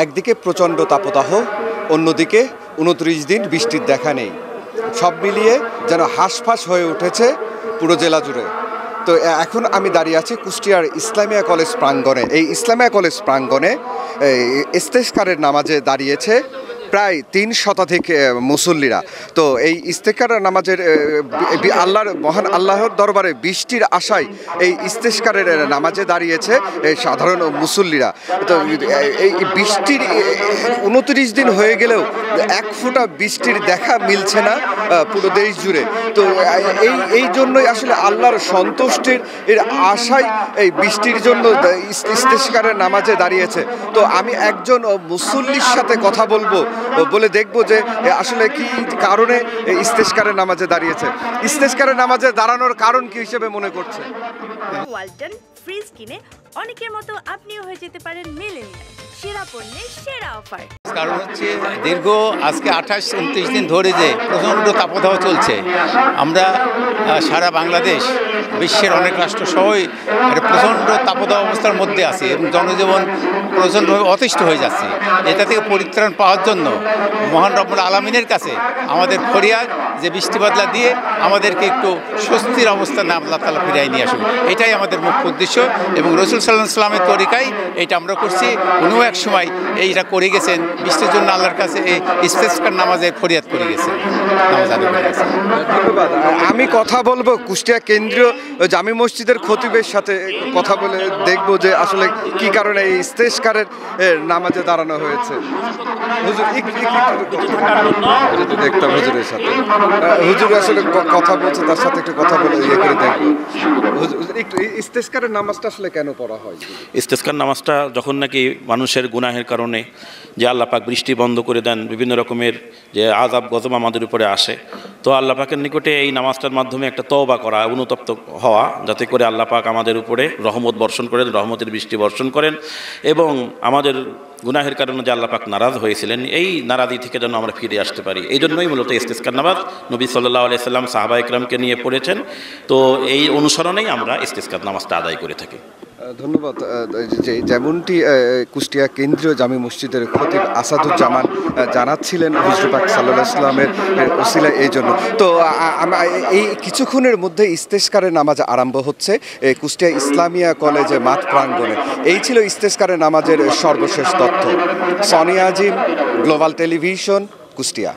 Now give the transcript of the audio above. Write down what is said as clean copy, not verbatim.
একদিকে প্রচণ্ড তাপদাহ, অন্যদিকে ২৯ দিন বৃষ্টির দেখা নেই। সব মিলিয়ে যেন হাঁসফাঁস হয়ে উঠেছে পুরো জেলা জুড়ে। তো এখন আমি দাঁড়িয়ে আছি কুষ্টিয়ার ইসলামিয়া কলেজ প্রাঙ্গণে। এই ইসলামিয়া কলেজ প্রাঙ্গণে ইস্তেসকারের নামাজে দাঁড়িয়েছে প্রায় ৩ শতাধিক মুসল্লিরা। তো এই ইস্তেকার নামাজের মহান আল্লাহর দরবারে বৃষ্টির আশায় এই ইস্তেস্কারের নামাজে দাঁড়িয়েছে এই সাধারণ মুসল্লিরা। তো এই বৃষ্টির ২৯ দিন হয়ে গেলেও এক ফোঁটা বৃষ্টির দেখা মিলছে না পুরো দেশ জুড়ে। তো এই জন্যই আসলে আল্লাহর সন্তুষ্টির আশায় এই বৃষ্টির জন্য ইস্তেস্কারের নামাজে দাঁড়িয়েছে। তো আমি একজন মুসল্লির সাথে কথা বলে দেখব যে আসলে কি কারণে ইস্তেস্কারের নামাজে দাঁড়িয়েছে, ইস্তেস্কারের নামাজে দাঁড়ানোর কারণ কি হিসেবে মনে করছে। ওয়ালটন ফ্রিজ কিনে অনেকের মতো আপনিও হয়ে যেতে পারেন মিলেনিয়াল সেরা পণ্যের সেরা অফার। কারণ হচ্ছে দীর্ঘ আজকে ২৮-২৯ দিন ধরে যে প্রচণ্ড তাপদাহ চলছে, আমরা সারা বাংলাদেশ বিশ্বের অনেক রাষ্ট্র সহই একটা প্রচণ্ড তাপদাহ অবস্থার মধ্যে আছে এবং জনজীবন প্রচণ্ডভাবে অতিষ্ঠ হয়ে যাচ্ছে। এটা থেকে পরিত্রাণ পাওয়ার জন্য মহান রব্বুল আলামিনের কাছে আমাদের ফরিয়াদ যে বৃষ্টি বাদলা দিয়ে আমাদেরকে একটু স্বস্তির অবস্থা না আল্লাহ তাআলা ফিরিয়ে নিয়ে আসুন, এটাই আমাদের মুখ্য উদ্দেশ্য। এবং রাসূল সাল্লাল্লাহু আলাইহি ওয়াসাল্লামের তরিকায় এটা আমরা করছি। উনিও এক সময় এইটা করে গেছেন, বৃষ্টির জন্য আল্লাহর কাছে এই ইস্তেসকার নামাজের ফরিয়াদ করে গেছেন, নামাজ আদায় করে গেছেন। ধন্যবাদ। আমি কথা বলবো কুষ্টিয়া কেন্দ্রীয় জামি মসজিদের খতিবের সাথে কথা বলে দেখব যে আসলে কি কারণে এই ইস্তেসকারের নামাজে দাঁড়ানো হয়েছে। হুজুর দেখতাম হুজুরের সাথে, হুজুর আসলে কথা বলছে, তার সাথে একটু কথা বলে করে দেখবো। একটু ইস্তেসকারের নামাজটা আসলে কেন পড়া হয়? ইস্তেসকার নামাজটা যখন নাকি মানুষের গুনাহের কারণে যে আল্লাহ পাক বৃষ্টি বন্ধ করে দেন, বিভিন্ন রকমের যে আযাব গজব আমাদের উপরে আসে, তো আল্লাহ পাকের নিকটে এই নামাজটার মাধ্যমে একটা তওবা করা, অনুতপ্ত হওয়া, যাতে করে আল্লাহ পাক আমাদের উপরে রহমত বর্ষণ করেন, রহমতের বৃষ্টি বর্ষণ করেন এবং আমাদের গুনাহের কারণে যে আল্লাহ পাক নারাজ হয়েছিলেন, এই নারাজি থেকে যেন আমরা ফিরে আসতে পারি। এই জন্যই মূলত ইস্তেসকার নামাজ নবী সাল্লাল্লাহু আলাইহি সাল্লাম সাহাবা ইকরামকে নিয়ে পড়েছেন। তো এই অনুসরণেই আমরা ইস্তেসকার নামাজটা আদায় করে থাকি। ধন্যবাদ। যেমনটি কুষ্টিয়া কেন্দ্রীয় জামি মসজিদের খতিব আসাদুজ্জামান জানাচ্ছিলেন হুজুর পাক সাল্লাল্লাহু আলাইহি ওয়াসাল্লামের ওসিলায় এই জন্য। তো এই কিছুক্ষণের মধ্যে ইস্তেসকারের নামাজ আরম্ভ হচ্ছে কুষ্টিয়া ইসলামিয়া কলেজে মাঠ প্রাঙ্গণে। এই ছিল ইস্তেসকারের নামাজের সর্বশেষ তথ্য। সনি আজিম, গ্লোবাল টেলিভিশন, কুষ্টিয়া।